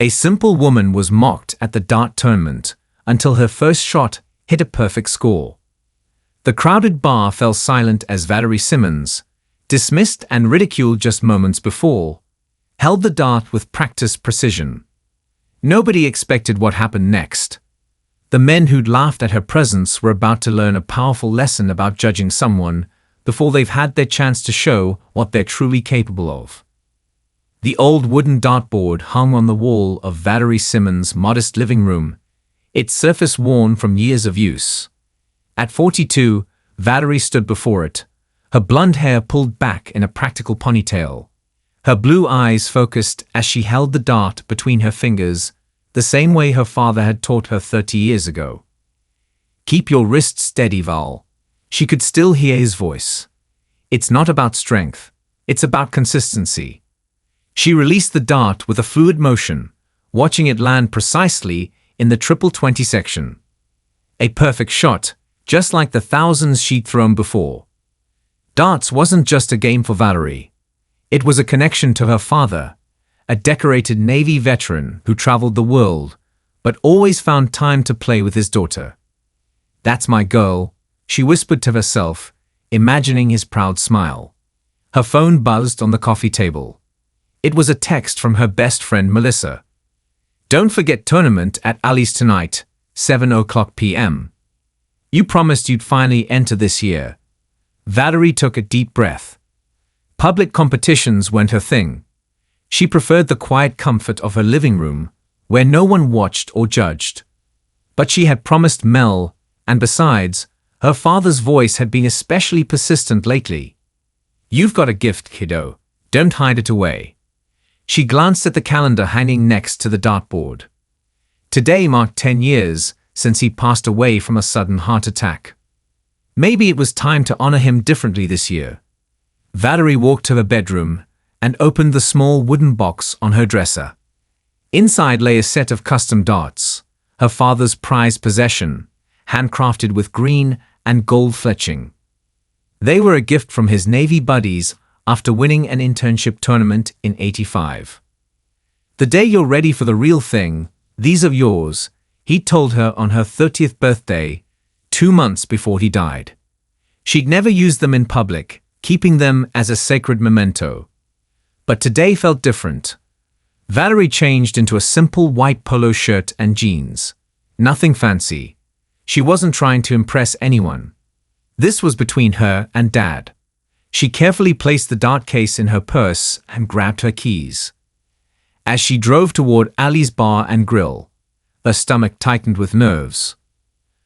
A simple woman was mocked at the dart tournament until her first shot hit a perfect score. The crowded bar fell silent as Valerie Simmons, dismissed and ridiculed just moments before, held the dart with practiced precision. Nobody expected what happened next. The men who'd laughed at her presence were about to learn a powerful lesson about judging someone before they've had their chance to show what they're truly capable of. The old wooden dartboard hung on the wall of Valerie Simmons' modest living room, its surface worn from years of use. At 42, Valerie stood before it, her blonde hair pulled back in a practical ponytail, her blue eyes focused as she held the dart between her fingers, the same way her father had taught her 30 years ago. "Keep your wrist steady, Val." She could still hear his voice. "It's not about strength, it's about consistency." She released the dart with a fluid motion, watching it land precisely in the triple 20 section. A perfect shot, just like the thousands she'd thrown before. Darts wasn't just a game for Valerie. It was a connection to her father, a decorated Navy veteran who traveled the world, but always found time to play with his daughter. "That's my girl," she whispered to herself, imagining his proud smile. Her phone buzzed on the coffee table. It was a text from her best friend Melissa. "Don't forget tournament at Ali's tonight, 7:00 p.m. You promised you'd finally enter this year." Valerie took a deep breath. Public competitions weren't her thing. She preferred the quiet comfort of her living room, where no one watched or judged. But she had promised Mel, and besides, her father's voice had been especially persistent lately. "You've got a gift, kiddo. Don't hide it away." She glanced at the calendar hanging next to the dartboard. Today marked 10 years since he passed away from a sudden heart attack. Maybe it was time to honor him differently this year. Valerie walked to her bedroom and opened the small wooden box on her dresser. Inside lay a set of custom darts, her father's prized possession, handcrafted with green and gold fletching. They were a gift from his Navy buddies after winning an internship tournament in '85. "The day you're ready for the real thing, these are yours," he told her on her 30th birthday, 2 months before he died. She'd never used them in public, keeping them as a sacred memento. But today felt different. Valerie changed into a simple white polo shirt and jeans. Nothing fancy. She wasn't trying to impress anyone. This was between her and Dad. She carefully placed the dart case in her purse and grabbed her keys. As she drove toward Ali's bar and grill, her stomach tightened with nerves.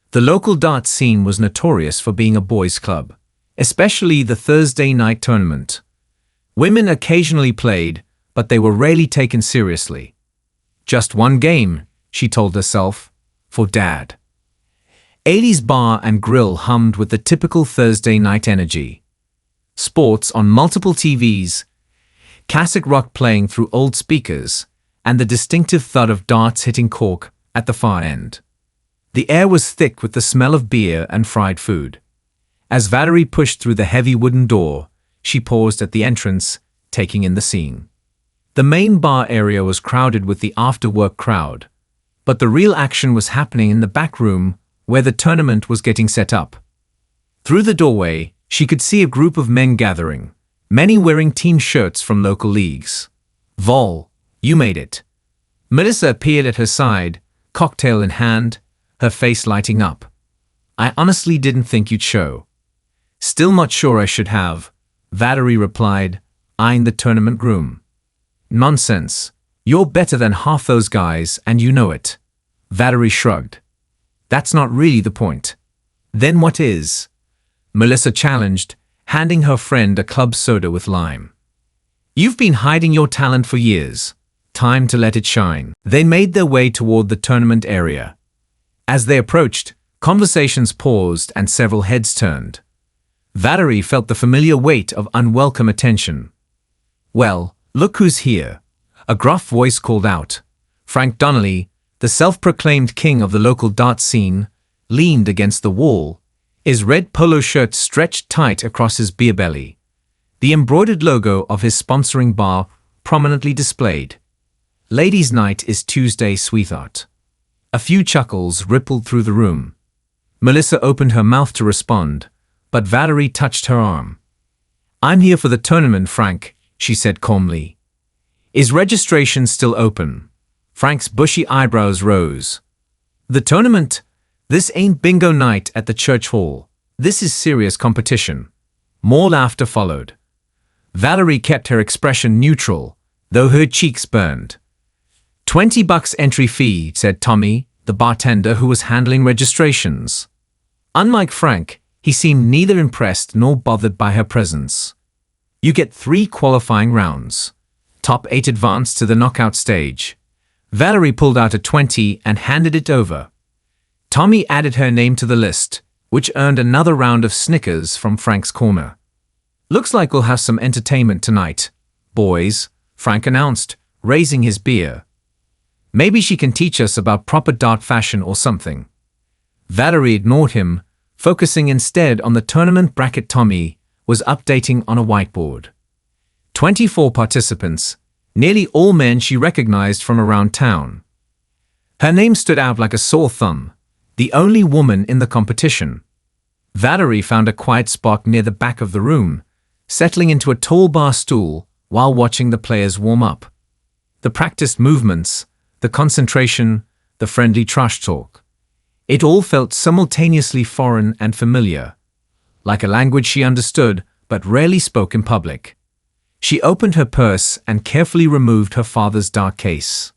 The local dart scene was notorious for being a boys' club, especially the Thursday night tournament. Women occasionally played, but they were rarely taken seriously. Just one game, she told herself, for Dad. Ali's bar and grill hummed with the typical Thursday night energy. Sports on multiple TVs, classic rock playing through old speakers, and the distinctive thud of darts hitting cork at the far end. The air was thick with the smell of beer and fried food. As Valerie pushed through the heavy wooden door, she paused at the entrance, taking in the scene. The main bar area was crowded with the after-work crowd, but the real action was happening in the back room where the tournament was getting set up. Through the doorway, she could see a group of men gathering, many wearing team shirts from local leagues. "Vol, you made it." Melissa appeared at her side, cocktail in hand, her face lighting up. "I honestly didn't think you'd show." "Still not sure I should have," Valerie replied, eyeing the tournament groom. "Nonsense. You're better than half those guys and you know it." Valerie shrugged. "That's not really the point." "Then what is?" Melissa challenged, handing her friend a club soda with lime. "You've been hiding your talent for years. Time to let it shine." They made their way toward the tournament area. As they approached, conversations paused and several heads turned. Valerie felt the familiar weight of unwelcome attention. "Well, look who's here," a gruff voice called out. Frank Donnelly, the self-proclaimed king of the local dart scene, leaned against the wall, his red polo shirt stretched tight across his beer belly, the embroidered logo of his sponsoring bar prominently displayed. Ladies' night is Tuesday, sweetheart. A few chuckles rippled through the room. Melissa opened her mouth to respond, but Valerie touched her arm. I'm here for the tournament, Frank, she said calmly. Is registration still open? Frank's bushy eyebrows rose. The tournament? This ain't bingo night at the church hall. This is serious competition. More laughter followed. Valerie kept her expression neutral, though her cheeks burned. $20 entry fee, said Tommy, the bartender who was handling registrations. Unlike Frank, he seemed neither impressed nor bothered by her presence. You get 3 qualifying rounds. Top 8 advance to the knockout stage. Valerie pulled out a 20 and handed it over. Tommy added her name to the list, which earned another round of Snickers from Frank's corner. Looks like we'll have some entertainment tonight, boys, Frank announced, raising his beer. Maybe she can teach us about proper dart fashion or something. Valerie ignored him, focusing instead on the tournament bracket Tommy was updating on a whiteboard. 24 participants, nearly all men she recognized from around town. Her name stood out like a sore thumb, the only woman in the competition. Valerie found a quiet spot near the back of the room, settling into a tall bar stool while watching the players warm up. The practiced movements, the concentration, the friendly trash talk. It all felt simultaneously foreign and familiar, like a language she understood but rarely spoke in public. She opened her purse and carefully removed her father's dark case.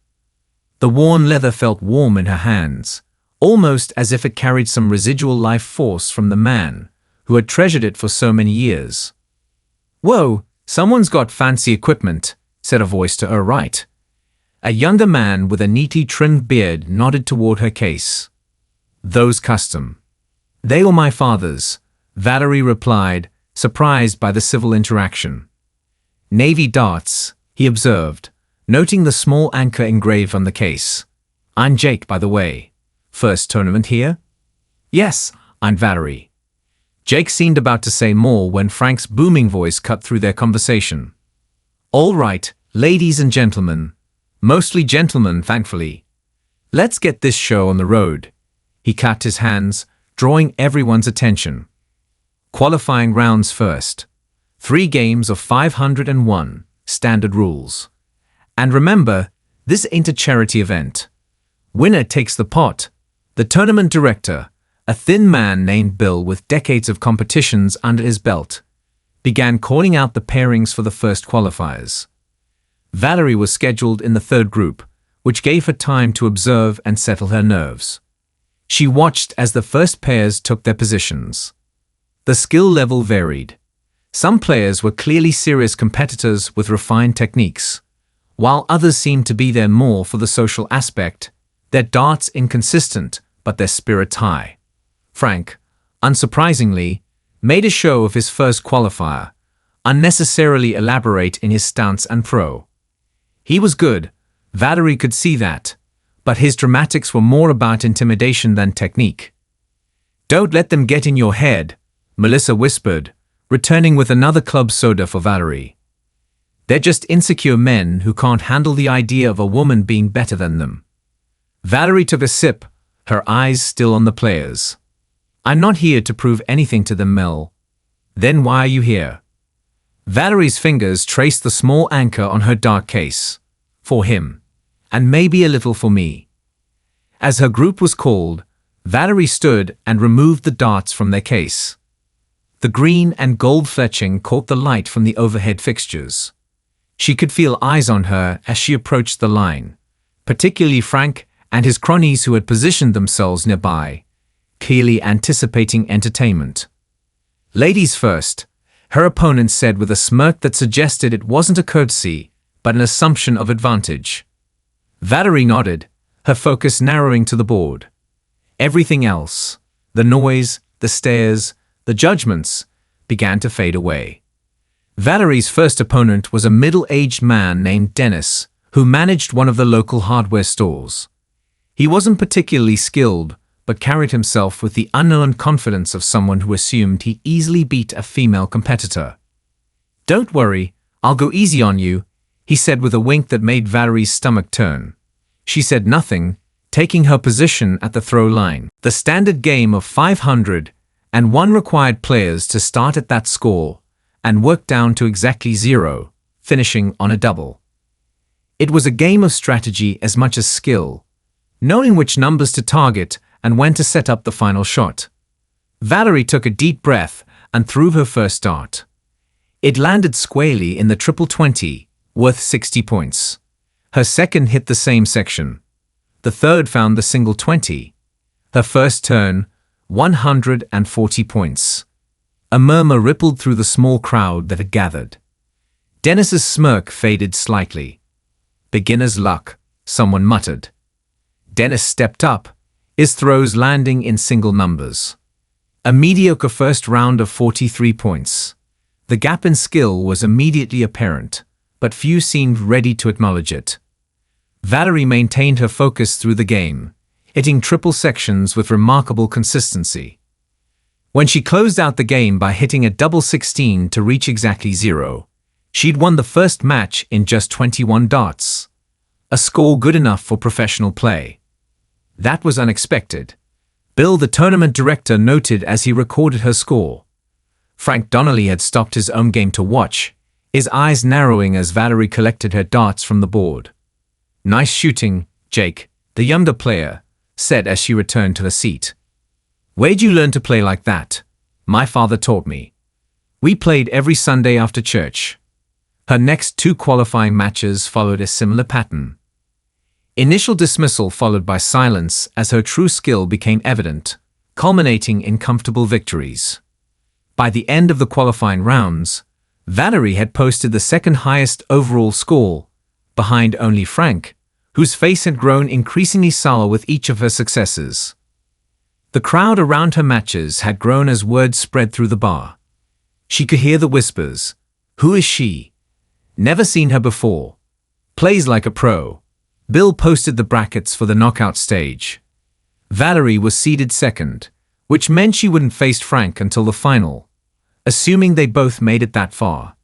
The worn leather felt warm in her hands, almost as if it carried some residual life force from the man who had treasured it for so many years. Whoa, someone's got fancy equipment, said a voice to her right. A younger man with a neatly trimmed beard nodded toward her case. Those custom. They were my father's, Valerie replied, surprised by the civil interaction. Navy darts, he observed, noting the small anchor engraved on the case. I'm Jake, by the way. First tournament here? Yes, I'm Valerie. Jake seemed about to say more when Frank's booming voice cut through their conversation. All right, ladies and gentlemen. Mostly gentlemen, thankfully. Let's get this show on the road. He clapped his hands, drawing everyone's attention. Qualifying rounds first. 3 games of 501, standard rules. And remember, this ain't a charity event. Winner takes the pot. The tournament director, a thin man named Bill with decades of competitions under his belt, began calling out the pairings for the first qualifiers. Valerie was scheduled in the third group, which gave her time to observe and settle her nerves. She watched as the first pairs took their positions. The skill level varied. Some players were clearly serious competitors with refined techniques, while others seemed to be there more for the social aspect, their darts inconsistent but their spirits high. Frank, unsurprisingly, made a show of his first qualifier, unnecessarily elaborate in his stance and throw. He was good, Valerie could see that, but his dramatics were more about intimidation than technique. Don't let them get in your head, Melissa whispered, returning with another club soda for Valerie. They're just insecure men who can't handle the idea of a woman being better than them. Valerie took a sip, her eyes still on the players. I'm not here to prove anything to them, Mel. Then why are you here? Valerie's fingers traced the small anchor on her dark case. For him. And maybe a little for me. As her group was called, Valerie stood and removed the darts from their case. The green and gold fletching caught the light from the overhead fixtures. She could feel eyes on her as she approached the line, particularly Frank and his cronies who had positioned themselves nearby, clearly anticipating entertainment. Ladies first, her opponent said with a smirk that suggested it wasn't a courtesy, but an assumption of advantage. Valerie nodded, her focus narrowing to the board. Everything else, the noise, the stares, the judgments, began to fade away. Valerie's first opponent was a middle-aged man named Dennis, who managed one of the local hardware stores. He wasn't particularly skilled, but carried himself with the unearned confidence of someone who assumed he easily beat a female competitor. Don't worry, I'll go easy on you, he said with a wink that made Valerie's stomach turn. She said nothing, taking her position at the throw line. The standard game of 501 required players to start at that score and work down to exactly 0, finishing on a double. It was a game of strategy as much as skill, knowing which numbers to target and when to set up the final shot. Valerie took a deep breath and threw her first dart. It landed squarely in the triple 20, worth 60 points. Her second hit the same section. The third found the single 20. Her first turn, 140 points. A murmur rippled through the small crowd that had gathered. Dennis's smirk faded slightly. Beginner's luck, someone muttered. Dennis stepped up, his throws landing in single numbers. A mediocre first round of 43 points. The gap in skill was immediately apparent, but few seemed ready to acknowledge it. Valerie maintained her focus through the game, hitting triple sections with remarkable consistency. When she closed out the game by hitting a double 16 to reach exactly 0, she'd won the first match in just 21 darts. A score good enough for professional play. That was unexpected. Bill, the tournament director, noted as he recorded her score. Frank Donnelly had stopped his own game to watch, his eyes narrowing as Valerie collected her darts from the board. "Nice shooting, Jake," the younger player said as she returned to her seat. "Where'd you learn to play like that?" "My father taught me. We played every Sunday after church." Her next 2 qualifying matches followed a similar pattern. Initial dismissal followed by silence as her true skill became evident, culminating in comfortable victories. By the end of the qualifying rounds, Valerie had posted the second highest overall score, behind only Frank, whose face had grown increasingly sour with each of her successes. The crowd around her matches had grown as word spread through the bar. She could hear the whispers. "Who is she? Never seen her before. Plays like a pro." Bill posted the brackets for the knockout stage. Valerie was seeded second, which meant she wouldn't face Frank until the final, assuming they both made it that far.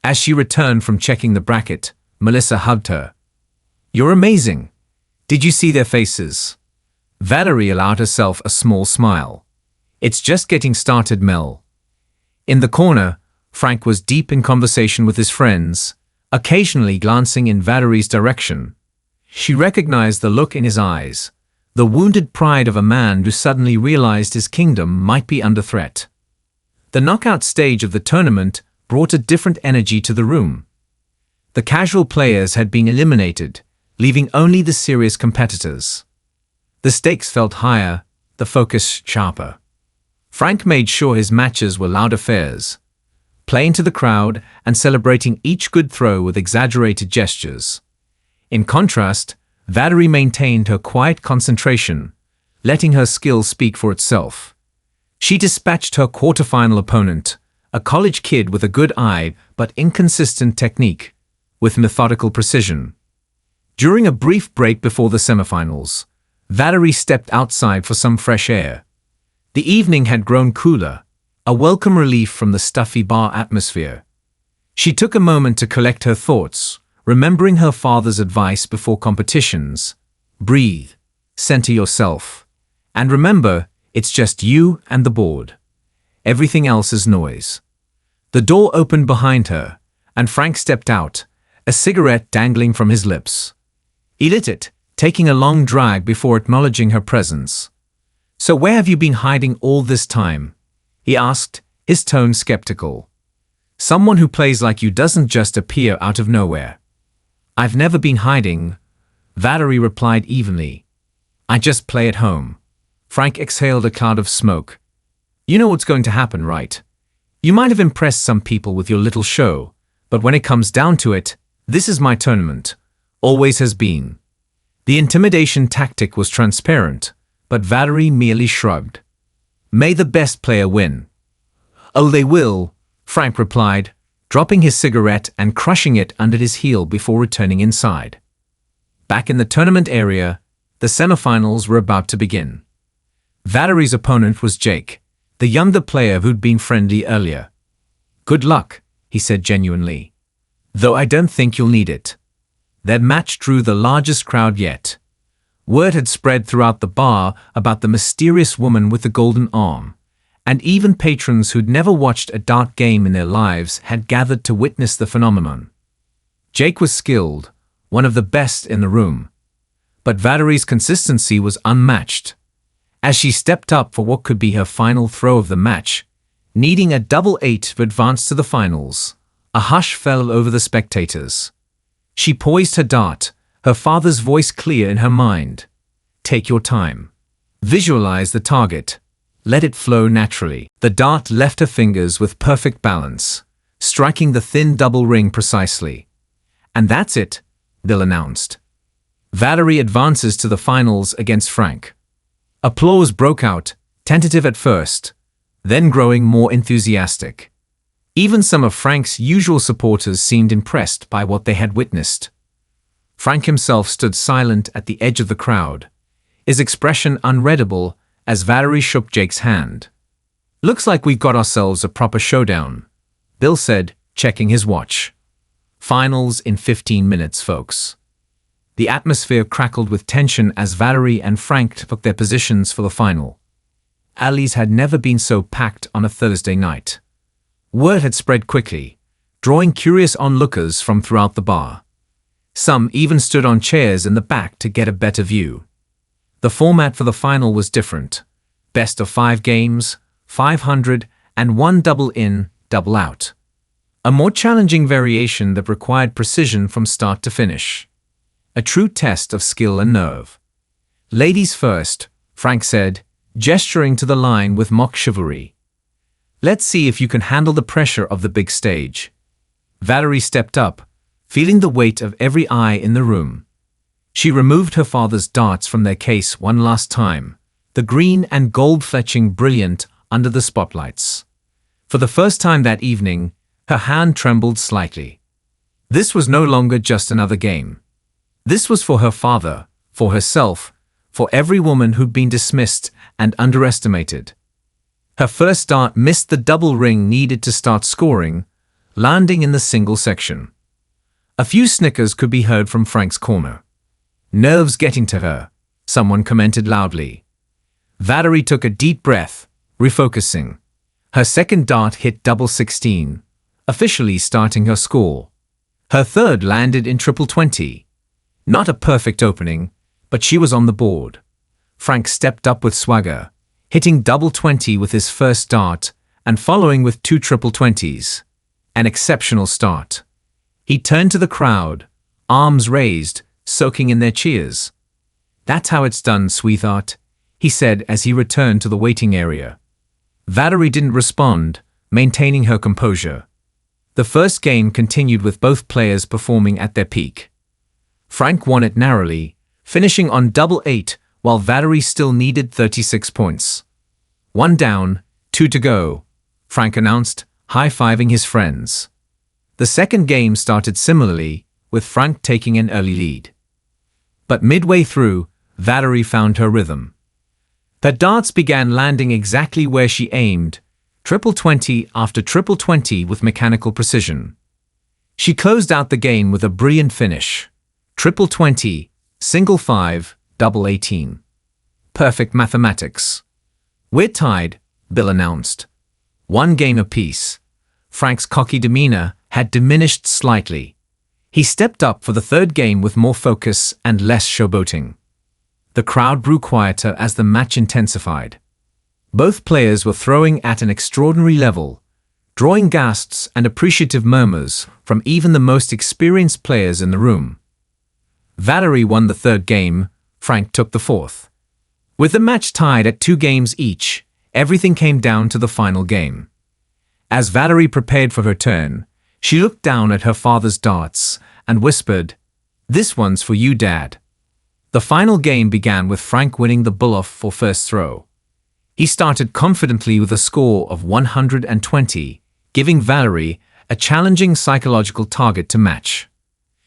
As she returned from checking the bracket, Melissa hugged her. "You're amazing. Did you see their faces?" Valerie allowed herself a small smile. "It's just getting started, Mel." In the corner, Frank was deep in conversation with his friends, occasionally glancing in Valerie's direction. She recognized the look in his eyes, the wounded pride of a man who suddenly realized his kingdom might be under threat. The knockout stage of the tournament brought a different energy to the room. The casual players had been eliminated, leaving only the serious competitors. The stakes felt higher, the focus sharper. Frank made sure his matches were loud affairs, playing to the crowd and celebrating each good throw with exaggerated gestures. In contrast, Valerie maintained her quiet concentration, letting her skill speak for itself. She dispatched her quarterfinal opponent, a college kid with a good eye but inconsistent technique, with methodical precision. During a brief break before the semifinals, Valerie stepped outside for some fresh air. The evening had grown cooler, a welcome relief from the stuffy bar atmosphere. She took a moment to collect her thoughts, remembering her father's advice before competitions. Breathe, center yourself, and remember, it's just you and the board. Everything else is noise. The door opened behind her, and Frank stepped out, a cigarette dangling from his lips. He lit it, taking a long drag before acknowledging her presence. "So where have you been hiding all this time?" he asked, his tone skeptical. "Someone who plays like you doesn't just appear out of nowhere." "I've never been hiding," Valerie replied evenly. "I just play at home." Frank exhaled a cloud of smoke. "You know what's going to happen, right? You might have impressed some people with your little show, but when it comes down to it, this is my tournament. Always has been." The intimidation tactic was transparent, but Valerie merely shrugged. "May the best player win." "Oh, they will," Frank replied, dropping his cigarette and crushing it under his heel before returning inside. Back in the tournament area, the semifinals were about to begin. Valerie's opponent was Jake, the younger player who'd been friendly earlier. "Good luck," he said genuinely. though I don't think you'll need it. Their match drew the largest crowd yet. Word had spread throughout the bar about the mysterious woman with the golden arm, and even patrons who'd never watched a dart game in their lives had gathered to witness the phenomenon. Jake was skilled, one of the best in the room. But Valerie's consistency was unmatched. As she stepped up for what could be her final throw of the match, needing a double 8 to advance to the finals, a hush fell over the spectators. She poised her dart, her father's voice clear in her mind. Take your time. Visualize the target. Let it flow naturally. The dart left her fingers with perfect balance, striking the thin double ring precisely. And that's it, Bill announced. Valerie advances to the finals against Frank. Applause broke out, tentative at first, then growing more enthusiastic. Even some of Frank's usual supporters seemed impressed by what they had witnessed. Frank himself stood silent at the edge of the crowd, his expression unreadable as Valerie shook Jake's hand. Looks like we've got ourselves a proper showdown, Bill said, checking his watch. Finals in 15 minutes, folks. The atmosphere crackled with tension as Valerie and Frank took their positions for the final. Alleys had never been so packed on a Thursday night. Word had spread quickly, drawing curious onlookers from throughout the bar. Some even stood on chairs in the back to get a better view. The format for the final was different. Best of 5 games, 500, and 1 double in, double out. A more challenging variation that required precision from start to finish. A true test of skill and nerve. Ladies first, Frank said, gesturing to the line with mock chivalry. Let's see if you can handle the pressure of the big stage. Valerie stepped up, feeling the weight of every eye in the room. She removed her father's darts from their case one last time, the green and gold fletching brilliant under the spotlights. For the first time that evening, her hand trembled slightly. This was no longer just another game. This was for her father, for herself, for every woman who'd been dismissed and underestimated. Her first dart missed the double ring needed to start scoring, landing in the single section. A few snickers could be heard from Frank's corner. Nerves getting to her, someone commented loudly. Valerie took a deep breath, refocusing. Her second dart hit double 16, officially starting her score. Her third landed in triple 20. Not a perfect opening, but she was on the board. Frank stepped up with swagger, hitting double 20 with his first dart and following with 2 triple 20s. An exceptional start. He turned to the crowd, arms raised, soaking in their cheers. That's how it's done, sweetheart, he said as he returned to the waiting area. Valerie didn't respond, maintaining her composure. The first game continued with both players performing at their peak. Frank won it narrowly, finishing on double 8 while Valerie still needed 36 points. 1 down, 2 to go, Frank announced, high-fiving his friends. The second game started similarly, with Frank taking an early lead. But midway through, Valerie found her rhythm. Her darts began landing exactly where she aimed, triple 20 after triple 20 with mechanical precision. She closed out the game with a brilliant finish. Triple 20, single 5, double 18. Perfect mathematics. We're tied, Bill announced. 1 game apiece. Frank's cocky demeanor had diminished slightly. He stepped up for the third game with more focus and less showboating. The crowd grew quieter as the match intensified. Both players were throwing at an extraordinary level, drawing gasps and appreciative murmurs from even the most experienced players in the room. Valerie won the third game, Frank took the fourth. With the match tied at 2 games each, everything came down to the final game. As Valerie prepared for her turn, she looked down at her father's darts and whispered, "This one's for you, Dad." The final game began with Frank winning the bull-off for first throw. He started confidently with a score of 120, giving Valerie a challenging psychological target to match.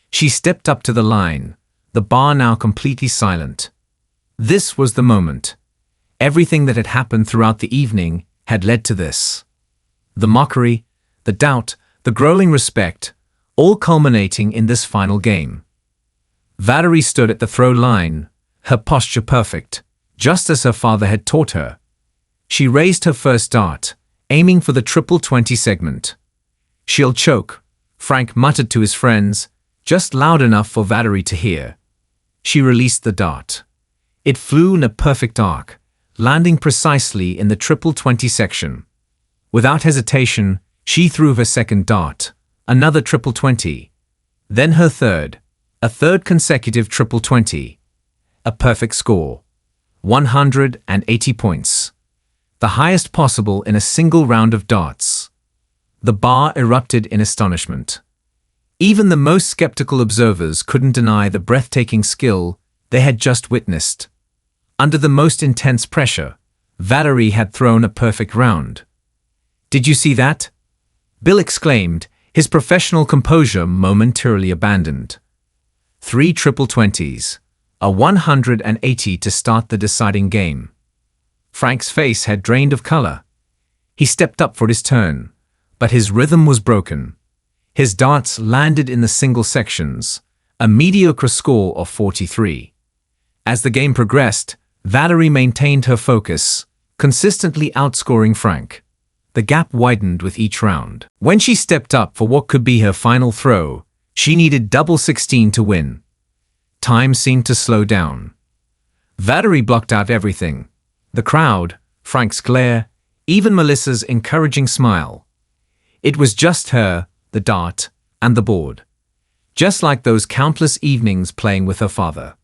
She stepped up to the line, the bar now completely silent. This was the moment. Everything that had happened throughout the evening had led to this. The mockery, the doubt, the growing respect, all culminating in this final game. Valerie stood at the throw line, her posture perfect, just as her father had taught her. She raised her first dart, aiming for the triple 20 segment. "She'll choke," Frank muttered to his friends, just loud enough for Valerie to hear. She released the dart. It flew in a perfect arc, landing precisely in the triple 20 section. Without hesitation, she threw her second dart, another triple 20. Then her third, a third consecutive triple 20. A perfect score. 180 points. The highest possible in a single round of darts. The bar erupted in astonishment. Even the most skeptical observers couldn't deny the breathtaking skill they had just witnessed. Under the most intense pressure, Valerie had thrown a perfect round. "Did you see that?" Bill exclaimed, his professional composure momentarily abandoned. 3 triple 20s, a 180 to start the deciding game. Frank's face had drained of color. He stepped up for his turn, but his rhythm was broken. His darts landed in the single sections, a mediocre score of 43. As the game progressed, Valerie maintained her focus, consistently outscoring Frank. The gap widened with each round. When she stepped up for what could be her final throw, she needed double 16 to win. Time seemed to slow down. Valerie blocked out everything. The crowd, Frank's glare, even Melissa's encouraging smile. It was just her, the dart, and the board. Just like those countless evenings playing with her father.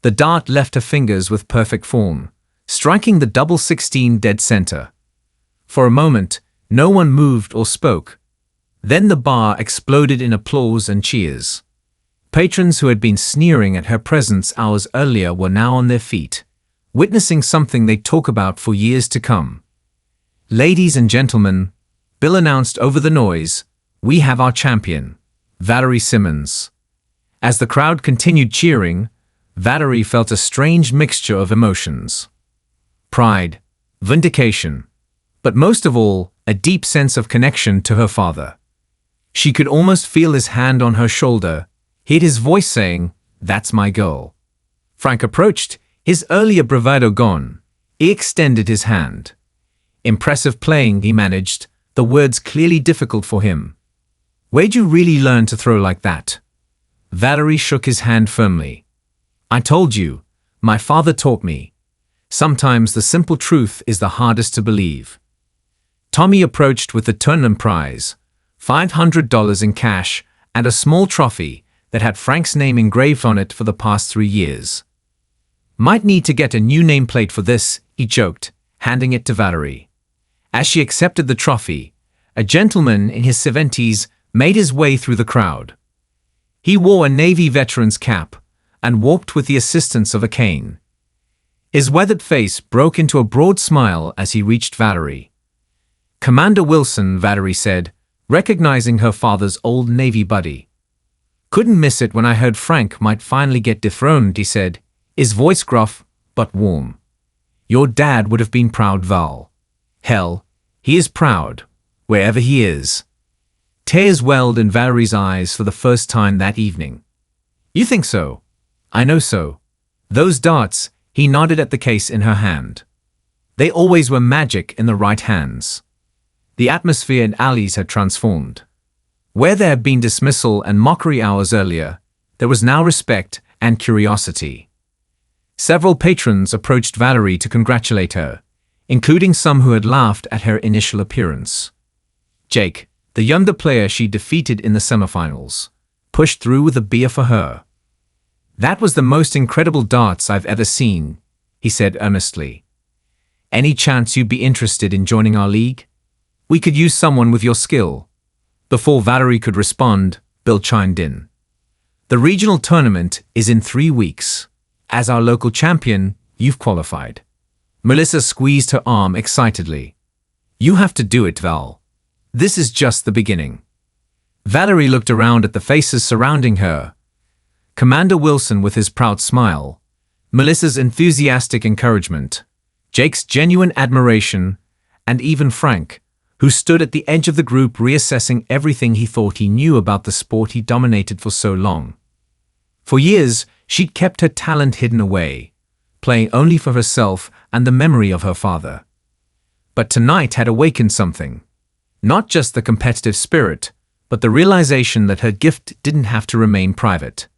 The dart left her fingers with perfect form, striking the double 16 dead center. For a moment, no one moved or spoke. Then the bar exploded in applause and cheers. Patrons who had been sneering at her presence hours earlier were now on their feet, witnessing something they'd talk about for years to come. "Ladies and gentlemen," Bill announced over the noise, "we have our champion, Valerie Simmons." As the crowd continued cheering, Valerie felt a strange mixture of emotions. Pride, vindication, but most of all, a deep sense of connection to her father. She could almost feel his hand on her shoulder, heard his voice saying, "That's my girl." Frank approached, his earlier bravado gone. He extended his hand. "Impressive playing," he managed, the words clearly difficult for him. "Where'd you really learn to throw like that?" Valerie shook his hand firmly. "I told you, my father taught me. Sometimes the simple truth is the hardest to believe." Tommy approached with the tournament prize, $500 in cash, and a small trophy that had Frank's name engraved on it for the past 3 years. "Might need to get a new nameplate for this," he joked, handing it to Valerie. As she accepted the trophy, a gentleman in his 70s made his way through the crowd. He wore a Navy veteran's cap and walked with the assistance of a cane. His weathered face broke into a broad smile as he reached Valerie. "Commander Wilson," Valerie said, recognizing her father's old Navy buddy. "Couldn't miss it when I heard Frank might finally get dethroned," he said, his voice gruff but warm. "Your dad would have been proud, Val. Hell, he is proud, wherever he is." Tears welled in Valerie's eyes for the first time that evening. "You think so? I know so. Those darts," he nodded at the case in her hand. "They always were magic in the right hands." The atmosphere in alleys had transformed. Where there had been dismissal and mockery hours earlier, there was now respect and curiosity. Several patrons approached Valerie to congratulate her, including some who had laughed at her initial appearance. Jake, the younger player she defeated in the semifinals, pushed through with a beer for her. "That was the most incredible darts I've ever seen," he said earnestly. "Any chance you'd be interested in joining our league? We could use someone with your skill." Before Valerie could respond, Bill chimed in. "The regional tournament is in 3 weeks. As our local champion, you've qualified." Melissa squeezed her arm excitedly. "You have to do it, Val. This is just the beginning." Valerie looked around at the faces surrounding her. Commander Wilson with his proud smile, Melissa's enthusiastic encouragement, Jake's genuine admiration, and even Frank, who stood at the edge of the group reassessing everything he thought he knew about the sport he dominated for so long. For years, she'd kept her talent hidden away, playing only for herself and the memory of her father. But tonight had awakened something. Not just the competitive spirit, but the realization that her gift didn't have to remain private.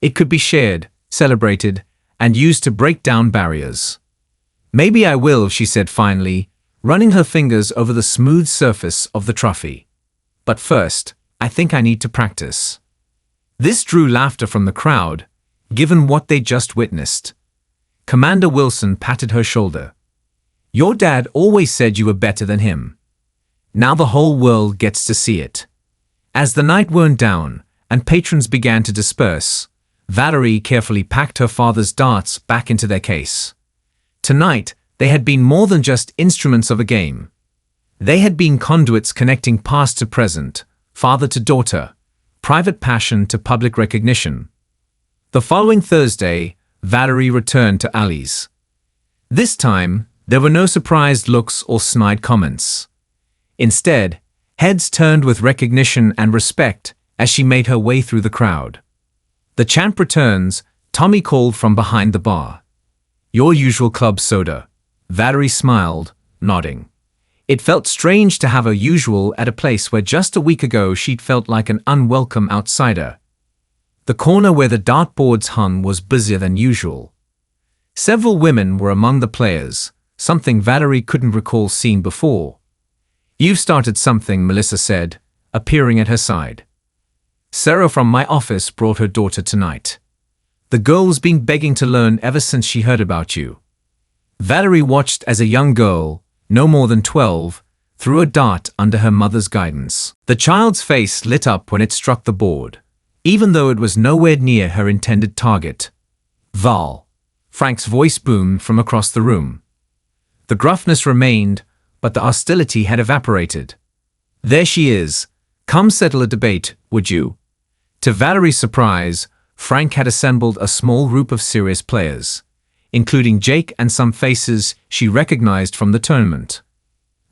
It could be shared, celebrated, and used to break down barriers. "Maybe I will," she said finally, running her fingers over the smooth surface of the trophy. "But first, I think I need to practice." This drew laughter from the crowd, given what they just witnessed. Commander Wilson patted her shoulder. "Your dad always said you were better than him. Now the whole world gets to see it." As the night wound down and patrons began to disperse, Valerie carefully packed her father's darts back into their case. Tonight, they had been more than just instruments of a game. They had been conduits connecting past to present, father to daughter, private passion to public recognition. The following Thursday, Valerie returned to Ali's. This time, there were no surprised looks or snide comments. Instead, heads turned with recognition and respect as she made her way through the crowd. "The champ returns," Tommy called from behind the bar. "Your usual club soda." Valerie smiled, nodding. It felt strange to have her usual at a place where just a week ago she'd felt like an unwelcome outsider. The corner where the dartboards hung was busier than usual. Several women were among the players, something Valerie couldn't recall seeing before. "You've started something," Melissa said, appearing at her side. "Sarah from my office brought her daughter tonight. The girl's been begging to learn ever since she heard about you." Valerie watched as a young girl, no more than 12, threw a dart under her mother's guidance. The child's face lit up when it struck the board, even though it was nowhere near her intended target. "Val." Frank's voice boomed from across the room. The gruffness remained, but the hostility had evaporated. "There she is. Come settle a debate, would you?" To Valerie's surprise, Frank had assembled a small group of serious players, including Jake and some faces she recognized from the tournament.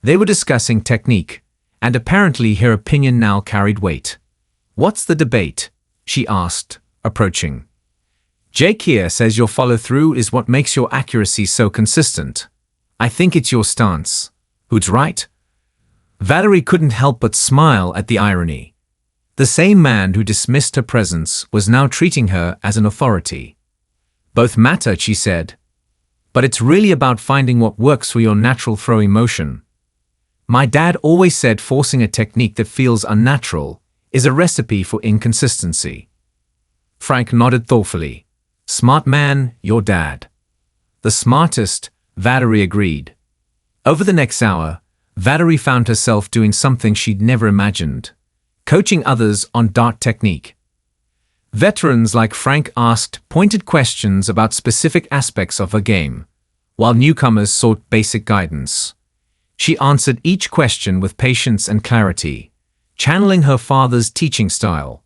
They were discussing technique, and apparently her opinion now carried weight. "What's the debate?" she asked, approaching. "Jake here says your follow-through is what makes your accuracy so consistent. I think it's your stance. Who's right?" Valerie couldn't help but smile at the irony. The same man who dismissed her presence was now treating her as an authority. "Both mattered," she said. "But it's really about finding what works for your natural throwing motion. My dad always said forcing a technique that feels unnatural is a recipe for inconsistency." Frank nodded thoughtfully. "Smart man, your dad." "The smartest," Valerie agreed. Over the next hour, Valerie found herself doing something she'd never imagined: coaching others on dart technique. Veterans like Frank asked pointed questions about specific aspects of her game, while newcomers sought basic guidance. She answered each question with patience and clarity, channeling her father's teaching style.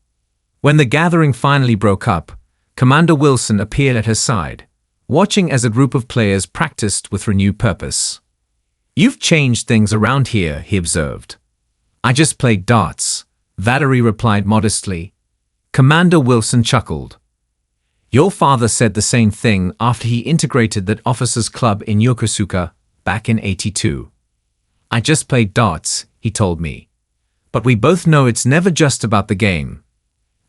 When the gathering finally broke up, Commander Wilson appeared at her side, watching as a group of players practiced with renewed purpose. "You've changed things around here," he observed. "I just played darts," Valerie replied modestly. Commander Wilson chuckled. "Your father said the same thing after he integrated that officers' club in Yokosuka back in '82. I just played darts," he told me. "But we both know it's never just about the game."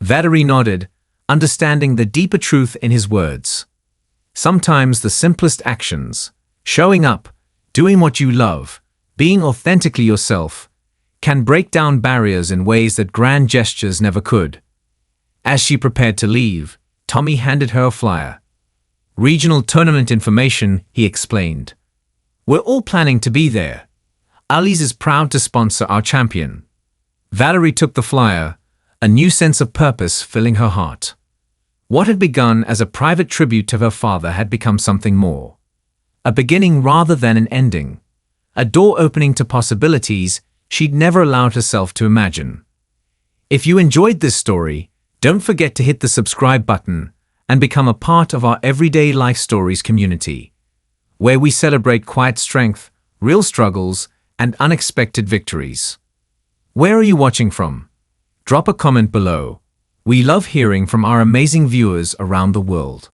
Valerie nodded, understanding the deeper truth in his words. Sometimes the simplest actions, showing up, doing what you love, being authentically yourself, can break down barriers in ways that grand gestures never could. As she prepared to leave, Tommy handed her a flyer. "Regional tournament information," he explained. "We're all planning to be there. Ali's is proud to sponsor our champion." Valerie took the flyer, a new sense of purpose filling her heart. What had begun as a private tribute to her father had become something more. A beginning rather than an ending. A door opening to possibilities she'd never allowed herself to imagine. If you enjoyed this story, don't forget to hit the subscribe button and become a part of our Everyday Life Stories community, where we celebrate quiet strength, real struggles, and unexpected victories. Where are you watching from? Drop a comment below. We love hearing from our amazing viewers around the world.